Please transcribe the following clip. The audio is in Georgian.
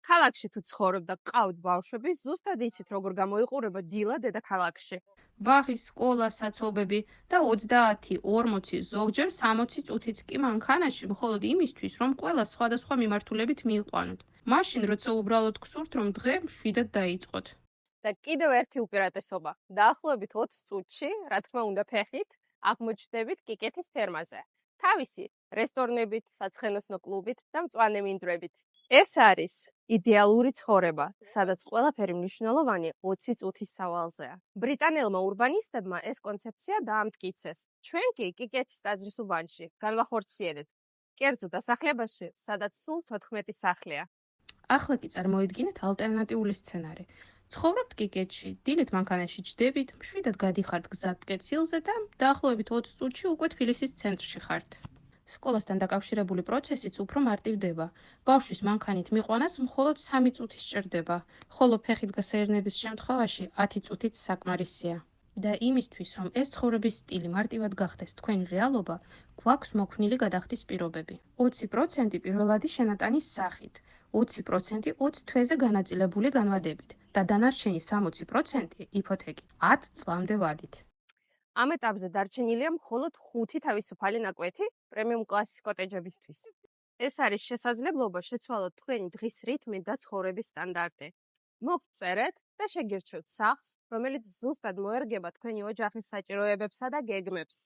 ქალაქში თუ ცხოვრობ და გყავთ ბავშვები, ზუსტად იცით როგორ გამოიყურება დილა დედაქალაქში. ბაღი, სკოლა, საცობები და 30, 40, ზოგჯერ 60 წუთიც კი მანქანაში მხოლოდ იმისთვის, რომ ყველა სხვადასხვა მიმართულებით მიიყვანოთ. მაშინ, როცა უბრალოდ გსურთ, რომ დღე მშვიდად დაიწყოთ. და კიდევ ერთი უპირატესობა. დაახლოებით 20 წუთში, რა თქმა უნდა ფეხით, აღმოჩნდებით კიკეთის ფერმაზე. თავისი რესტორნებით, საცხენოსნო კლუბით და მწვანე მინდვრებით. ეს არის იდეალური ცხოვრება, სადაც ყველაფერი მნიშვნელოვანი 20 წუთის სავალზეა. ბრიტანელმა ურბანისტებმა ეს კონცეფცია დაამტკიცეს. ჩვენ კი კიკეთის ტაძრის უბანში განვახორციელეთ. კერძო დასახლებაში, სადაც სულ 14 სახლია. ახლა კი წარმოიდგინეთ ალტერნატიული სცენარი. ცხოვრობთ კიკეთში, დილით მანქანაში ჯდებით, მშვიდად გადიხართ გზატკეცილზე და დაახლოებით 20 წუთში უკვე თბილისის ცენტრში ხართ. სკოლასთან დაკავშირებული პროცესიც უფრო მარტივდება. ბავშვის მანქანით მიყვანას მხოლოდ 3 წუთი სჭირდება, ხოლო ფეხით გასეირნების შემთხვევაში 10 წუთიც საკმარისია. და იმისთვის, რომ ეს ცხოვრების სტილი მარტივად გახდეს თქვენი რეალობა, გვაქვს მოქმნილი გადახდის პირობები. 20% პირველადი შენატანის სახით, 20% 20 თვეზე განაწილებული განვადებით და დანარჩენი 60% იპოთეკით 10 წლამდე ვადით. ამ ეტაპზე დარჩენილია მხოლოდ 5 თავისუფალი ნაკვეთი პრემიუმ კლასის კოტეჯებისთვის. ეს არის შესაძლებლობა შეცვალოთ თქვენი დღის რითმი და ცხოვრების სტანდარტი. მოგწერეთ და შეგირჩევთ სახლს, რომელიც ზუსტად მოერგება თქვენი ოჯახის საჭიროებებსა და გეგმებს.